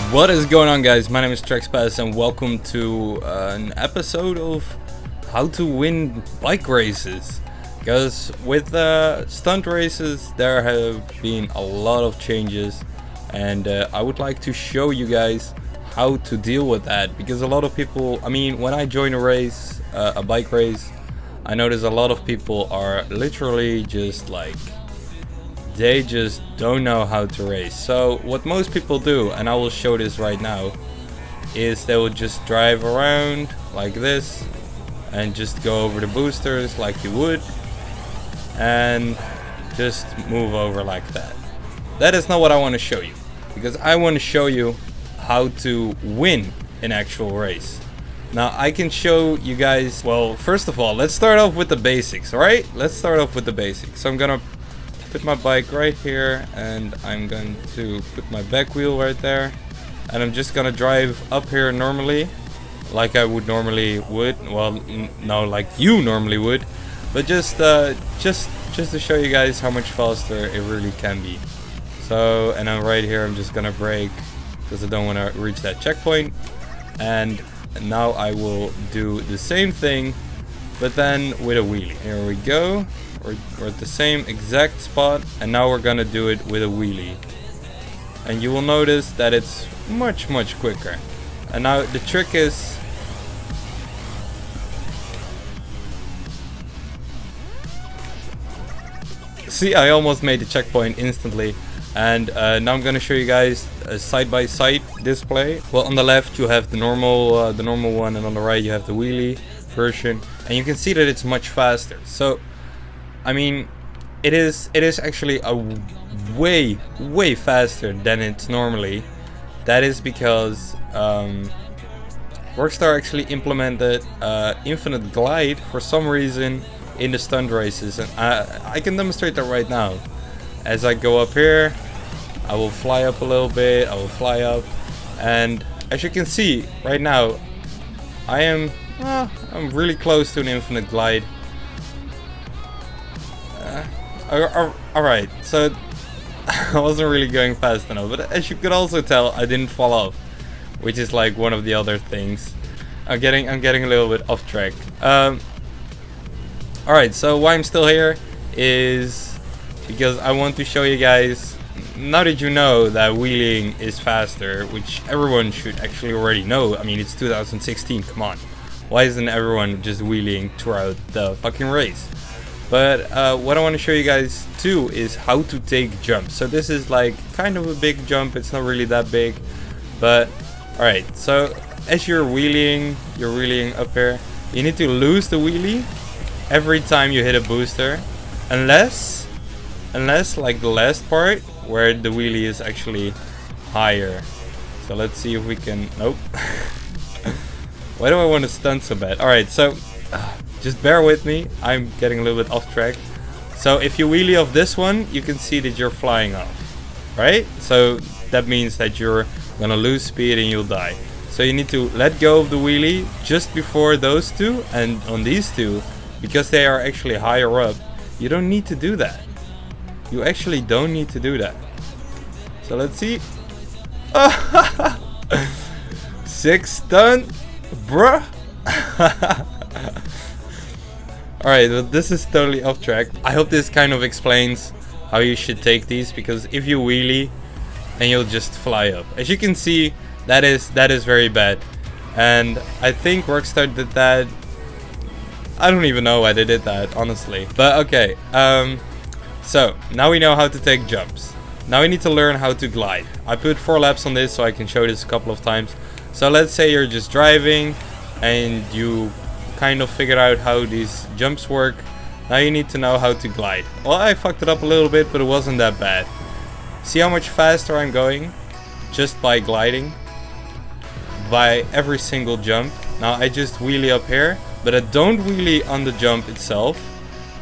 What is going on, guys? My name is Trexpass and welcome to an episode of how to win bike races. Because with stunt races there have been a lot of changes, and I would like to show you guys how to deal with that. Because a lot of people, when I join a race, a bike race, I notice a lot of people are literally just like, they just don't know how to race. So what most people do, and I will show this right now, is they will just drive around like this and just go over the boosters like you would and just move over like that. That is not what I want to show you, because I want to show you how to win an actual race. Now I can show you guys, well, first of all, let's start off with the basics, alright? Let's start off with the basics. So I'm gonna put my bike right here, and I'm going to put my back wheel right there, and I'm just gonna drive up here normally, like I would normally would. Well, no, like you normally would, but just to show you guys how much faster it really can be. So, and then right here I'm just gonna brake because I don't want to reach that checkpoint, and now I will do the same thing, but then with a wheelie. Here we go. We're at the same exact spot, and now we're gonna do it with a wheelie, and you will notice that it's much quicker. And now the trick is, see, I almost made the checkpoint instantly. And now I'm gonna show you guys a side-by-side display. Well, on the left you have the normal one, and on the right you have the wheelie version, and you can see that it's much faster. So it is actually a way faster than it's normally. That is because Rockstar actually implemented infinite glide for some reason in the stunt races, and I can demonstrate that right now. As I go up here, I will fly up a little bit, I will fly up, and as you can see right now, I'm really close to an infinite glide. Alright, so I wasn't really going fast enough, but as you could also tell, I didn't fall off, which is like one of the other things. I'm getting a little bit off track. Alright, so why I'm still here is because I want to show you guys, now that you know that wheeling is faster, which everyone should actually already know. It's 2016, come on. Why isn't everyone just wheeling throughout the fucking race? But what I want to show you guys too is how to take jumps. So this is like kind of a big jump, it's not really that big, but alright. So as you're wheeling up here, you need to lose the wheelie every time you hit a booster, unless like the last part where the wheelie is actually higher. So let's see if we can, nope. Why do I want to stunt so bad? Alright, so just bear with me, I'm getting a little bit off track. So if you wheelie off this one, you can see that you're flying off, right? So that means that you're gonna lose speed and you'll die. So you need to let go of the wheelie just before those two, and on these two, because they are actually higher up, you don't need to do that. You actually don't need to do that. So let's see. Six stunt, bruh. Alright, well, this is totally off track. I hope this kind of explains how you should take these, because if you wheelie, then you'll just fly up. As you can see, that is very bad. And I think Rockstar did that. I don't even know why they did that, honestly. But okay, so now we know how to take jumps. Now we need to learn how to glide. I put 4 laps on this so I can show this a couple of times. So let's say you're just driving and you kind of figured out how these jumps work. Now you need to know how to glide. Well, I fucked it up a little bit, but it wasn't that bad. See how much faster I'm going just by gliding? By every single jump. Now I just wheelie up here, but I don't wheelie on the jump itself,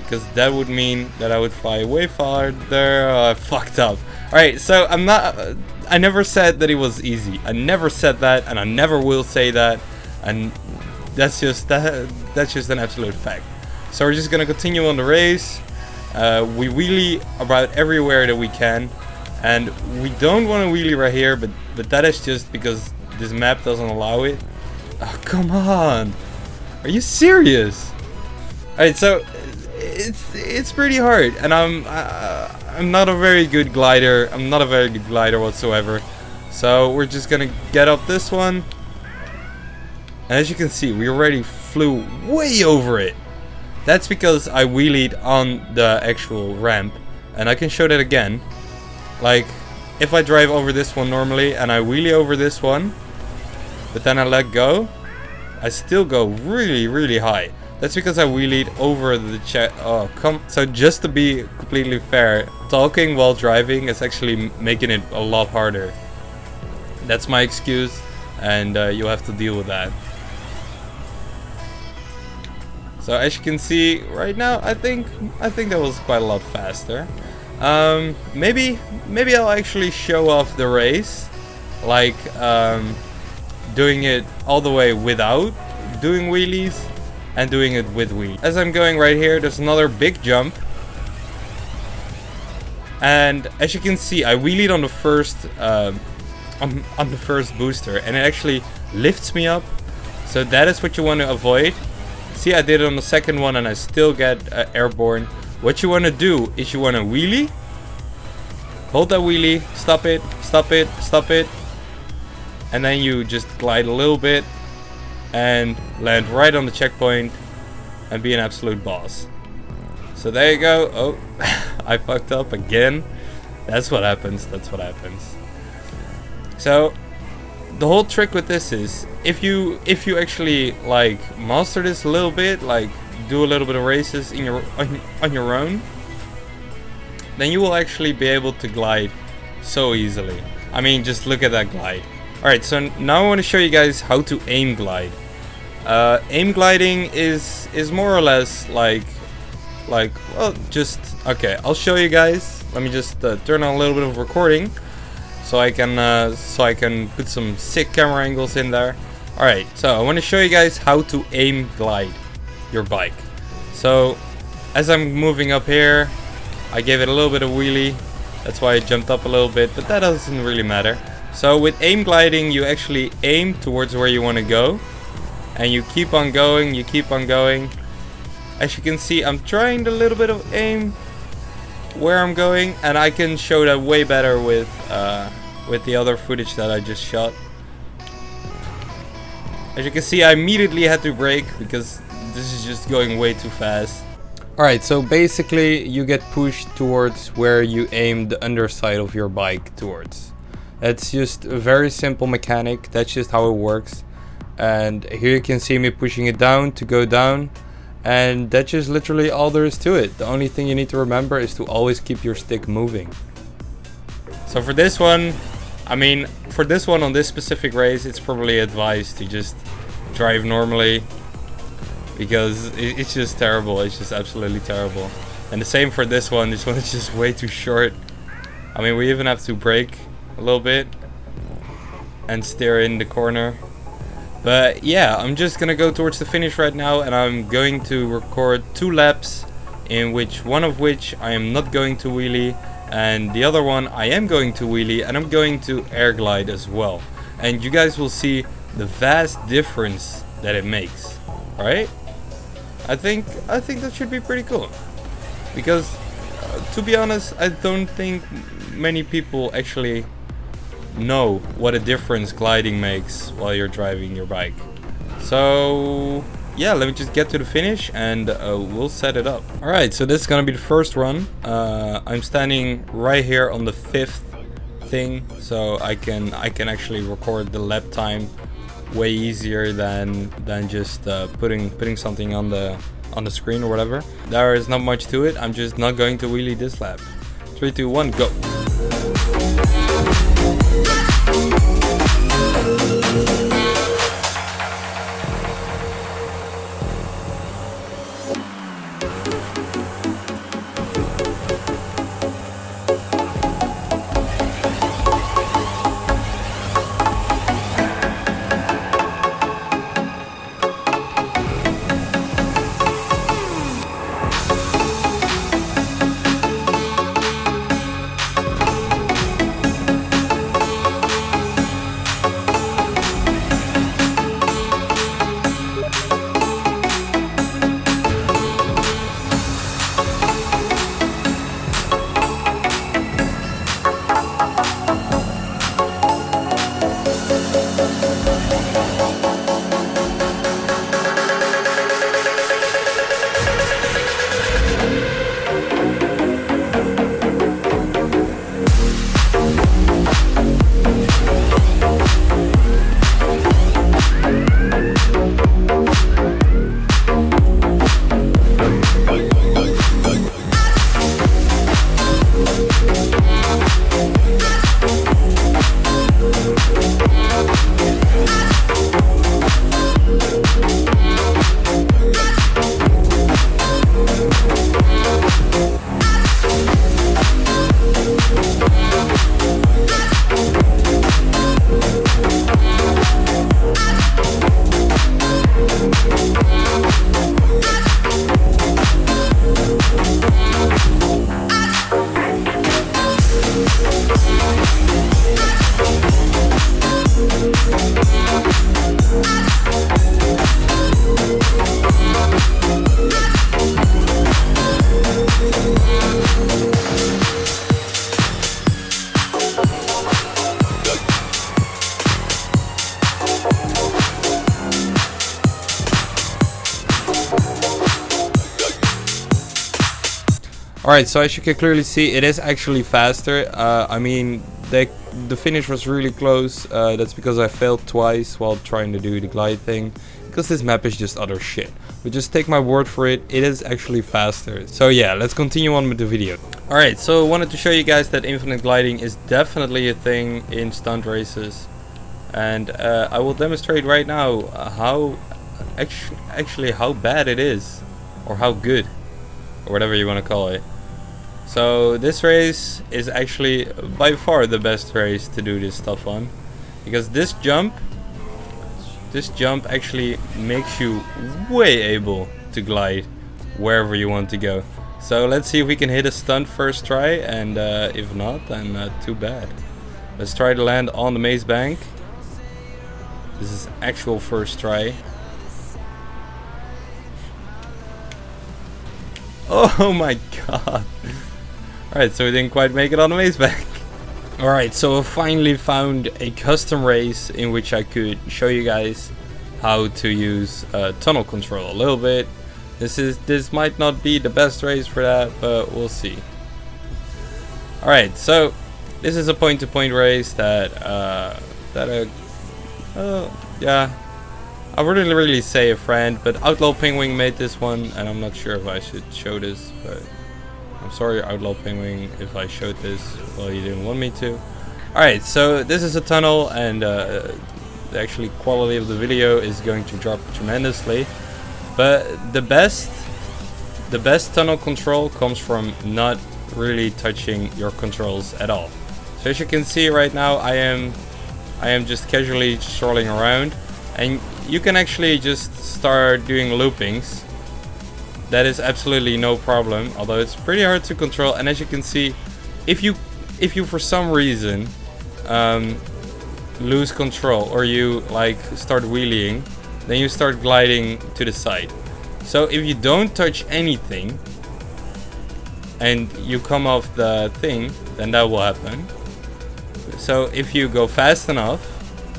because that would mean that I would fly way farther. I fucked up. Alright, so I never said that it was easy. I never said that, and I never will say that, and that's just an absolute fact. So we're just gonna continue on the race. We wheelie about everywhere that we can, And we don't want to wheelie right here, but that is just because this map doesn't allow it. Oh, come on. Are you serious? Alright, so it's pretty hard, and I'm not a very good glider. I'm not a very good glider whatsoever. So we're just gonna get up this one. And as you can see, we already flew way over it. That's because I wheelied on the actual ramp. And I can show that again. Like, if I drive over this one normally and I wheelie over this one, but then I let go, I still go really, really high. That's because I wheelied over the So just to be completely fair, talking while driving is actually making it a lot harder. That's my excuse, and you'll have to deal with that. So as you can see right now, I think that was quite a lot faster. Maybe I'll actually show off the race, like doing it all the way without doing wheelies and doing it with wheelies. As I'm going right here, there's another big jump, and as you can see, I wheelied on the first on the first booster, and it actually lifts me up. So that is what you want to avoid. See, I did it on the second one and I still get airborne. What you want to do is you want to wheelie, hold that wheelie, stop it, stop it, stop it, and then you just glide a little bit and land right on the checkpoint and be an absolute boss. So there you go. Oh, I fucked up again. That's what happens. That's what happens. So the whole trick with this is if you actually like master this a little bit, like do a little bit of races in on your own, then you will actually be able to glide so easily. I mean, just look at that glide. Alright, so now I want to show you guys how to aim glide. Aim gliding is more or less like well, just okay, I'll show you guys. Let me just turn on a little bit of recording so I can put some sick camera angles in there. Alright, so I want to show you guys how to aim glide your bike. So as I'm moving up here, I gave it a little bit of wheelie. That's why I jumped up a little bit, but that doesn't really matter. So with aim gliding, you actually aim towards where you want to go, and you keep on going, you keep on going. As you can see, I'm trying a little bit of aim where I'm going, and I can show that way better with the other footage that I just shot. As you can see, I immediately had to brake because this is just going way too fast. Alright, so basically you get pushed towards where you aim the underside of your bike towards. It's just a very simple mechanic, that's just how it works. And here you can see me pushing it down to go down. And that's just literally all there is to it. The only thing you need to remember is to always keep your stick moving. So for this one, I mean, for this one on this specific race, it's probably advised to just drive normally, because it's just terrible. It's just absolutely terrible. And the same for this one. This one is just way too short. I mean, we even have to brake a little bit and steer in the corner. But yeah, I'm just gonna go towards the finish right now, and I'm going to record 2 laps, in which one of which I am not going to wheelie, and the other one I am going to wheelie, and I'm going to air glide as well. And you guys will see the vast difference that it makes. Alright? I think that should be pretty cool. Because to be honest, I don't think many people actually know what a difference gliding makes while you're driving your bike. So yeah, let me just get to the finish and we'll set it up. Alright, so this is gonna be the first run. I'm standing right here on the 5th thing, so I can actually record the lap time way easier than just putting something on the screen or whatever. There is not much to it. I'm just not going to wheelie this lap. 3, 2, 1, go. Alright, so as you can clearly see, it is actually faster. I mean, the finish was really close. That's because I failed twice while trying to do the glide thing. Because this map is just utter shit. But just take my word for it, it is actually faster. So yeah, let's continue on with the video. Alright, so I wanted to show you guys that infinite gliding is definitely a thing in stunt races. And I will demonstrate right now how actually how bad it is. Or how good. Or whatever you want to call it. So this race is actually by far the best race to do this stuff on, because this jump actually makes you way able to glide wherever you want to go. So let's see if we can hit a stunt first try, and if not, then too bad. Let's try to land on the maze bank. This is actual first try. Oh my god. Alright, so we didn't quite make it on the maze bank. Alright, so I finally found a custom race in which I could show you guys how to use tunnel control a little bit. This might not be the best race for that, but we'll see. Alright, so this is a point-to-point race that yeah, I wouldn't really say a friend, but Outlaw Penguin made this one, and I'm not sure if I should show this, but I'm sorry, Outlaw Penguin, if I showed this. Well, you didn't want me to. Alright, so this is a tunnel, and the actually quality of the video is going to drop tremendously. But the best tunnel control comes from not really touching your controls at all. So as you can see right now, I am just casually strolling around, and you can actually just start doing loopings. That is absolutely no problem, although it's pretty hard to control. And as you can see, if you for some reason lose control, or you like start wheeling, then you start gliding to the side. So if you don't touch anything and you come off the thing, then that will happen. So if you go fast enough,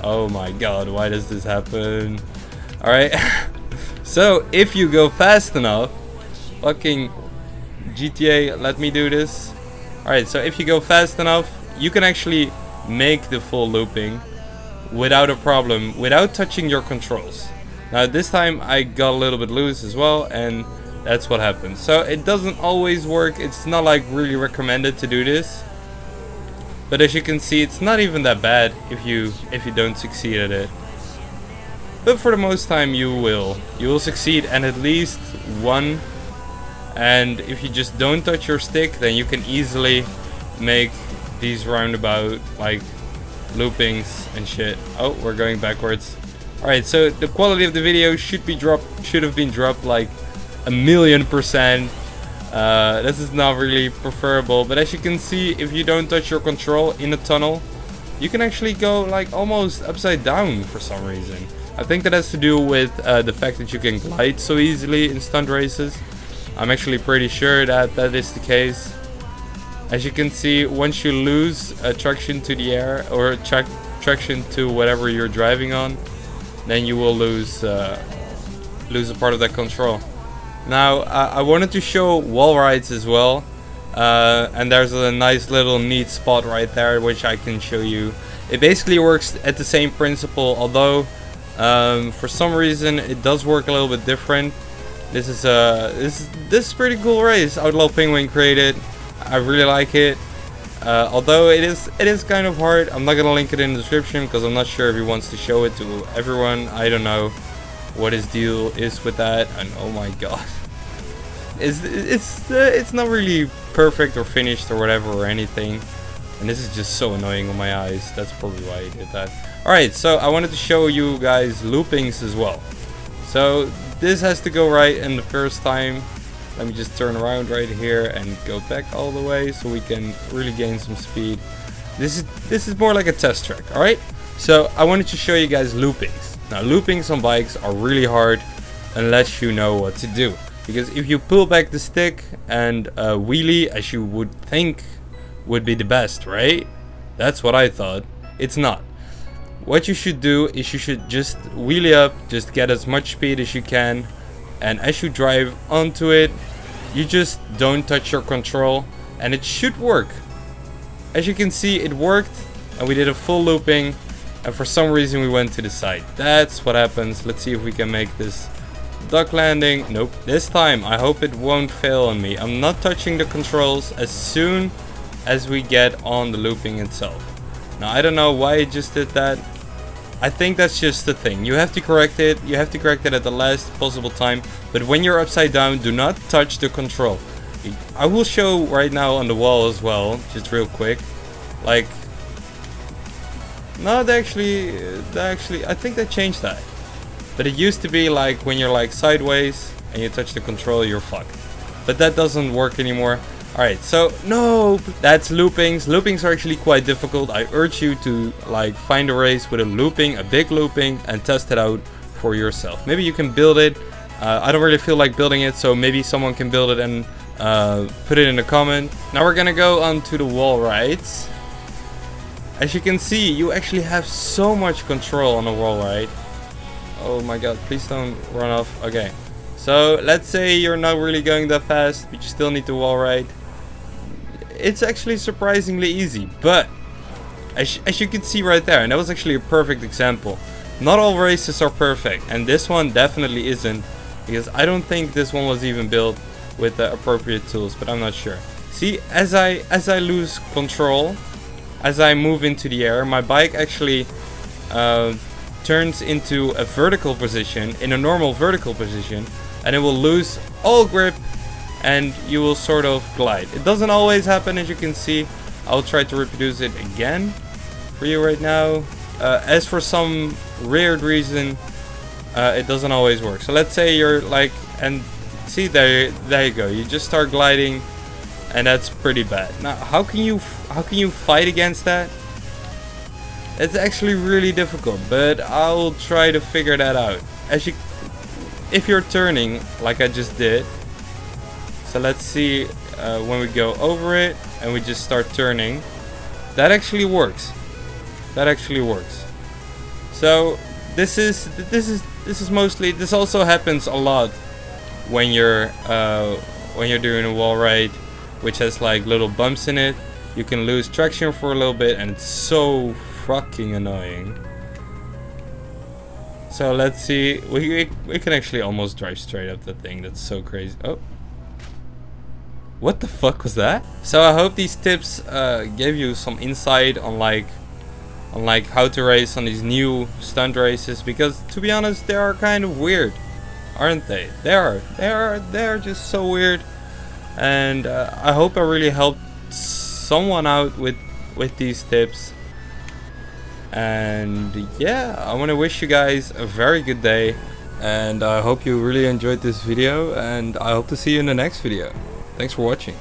oh my god, why does this happen? Alright. So if you go fast enough, fucking GTA, let me do this. Alright, so if you go fast enough, you can actually make the full looping without a problem, without touching your controls. Now this time I got a little bit loose as well, and that's what happened. So it doesn't always work. It's not like really recommended to do this. But as you can see, it's not even that bad if you don't succeed at it. But for the most time you will succeed at least one. And if you just don't touch your stick, then you can easily make these roundabout like loopings and shit. Oh, we're going backwards. Alright, so the quality of the video should have been dropped like 1,000,000%. This is not really preferable, but as you can see, if you don't touch your control in a tunnel, you can actually go like almost upside down for some reason. I think that has to do with the fact that you can glide so easily in stunt races. I'm actually pretty sure that that is the case. As you can see, once you lose traction to the air, or traction to whatever you're driving on, then you will lose a part of that control. Now I wanted to show wall rides as well, and there's a nice little neat spot right there which I can show you. It basically works at the same principle, although for some reason it does work a little bit different. This is pretty cool race Outlaw Penguin created. I really like it, although it is kind of hard. I'm not gonna link it in the description because I'm not sure if he wants to show it to everyone. I don't know what his deal is with that, and oh my god, it's not really perfect or finished or whatever or anything, and this is just so annoying on my eyes. That's probably why I did that. Alright, so I wanted to show you guys loopings as well. So this has to go right in the first time. Let me just turn around right here and go back all the way so we can really gain some speed. This is more like a test track, alright? So I wanted to show you guys loopings. Now loopings on bikes are really hard unless you know what to do. Because if you pull back the stick and wheelie, as you would think would be the best, right? That's what I thought. It's not. What you should do is you should just wheelie up, just get as much speed as you can, and as you drive onto it, you just don't touch your control and it should work. As you can see, it worked and we did a full looping, and for some reason we went to the side. That's what happens. Let's see if we can make this duck landing. Nope. This time I hope it won't fail on me. I'm not touching the controls as soon as we get on the looping itself. Now I don't know why it just did that. I think that's just the thing. You have to correct it. You have to correct it at the last possible time. But when you're upside down, do not touch the control. I will show right now on the wall as well, just real quick. Like, no, they actually, I think they changed that. But it used to be like when you're like sideways and you touch the control, you're fucked. But that doesn't work anymore. Alright, so no, that's loopings. Loopings are actually quite difficult. I urge you to like find a race with a looping, a big looping, and test it out for yourself. Maybe you can build it. I don't really feel like building it, so maybe someone can build it and put it in the comment. Now we're gonna go on to the wall rides. As you can see, you actually have so much control on a wall ride. Oh my god, please don't run off. Okay, so let's say you're not really going that fast, but you still need to wall ride. It's actually surprisingly easy, but as you can see right there, and that was actually a perfect example. Not all races are perfect, and this one definitely isn't, because I don't think this one was even built with the appropriate tools, but I'm not sure. See, as I lose control, as I move into the air, my bike actually turns into a vertical position, in a normal vertical position, and it will lose all grip and you will sort of glide. It doesn't always happen, as you can see. I'll try to reproduce it again for you right now. As for some weird reason, it doesn't always work. So let's say you're like, and see, there you go. You just start gliding, and that's pretty bad. Now, how can you fight against that? It's actually really difficult, but I'll try to figure that out. If you're turning like I just did, so let's see when we go over it and we just start turning, that actually works. That actually works. So this is mostly. This also happens a lot when you're doing a wall ride, which has like little bumps in it. You can lose traction for a little bit, and it's so fucking annoying. So let's see. We can actually almost drive straight up the thing. That's so crazy. Oh. What the fuck was that? So I hope these tips gave you some insight on like how to race on these new stunt races, because to be honest, they are kind of weird, aren't they? They are just so weird, and I hope I really helped someone out with these tips. And yeah, I want to wish you guys a very good day, and I hope you really enjoyed this video, and I hope to see you in the next video. Thanks for watching.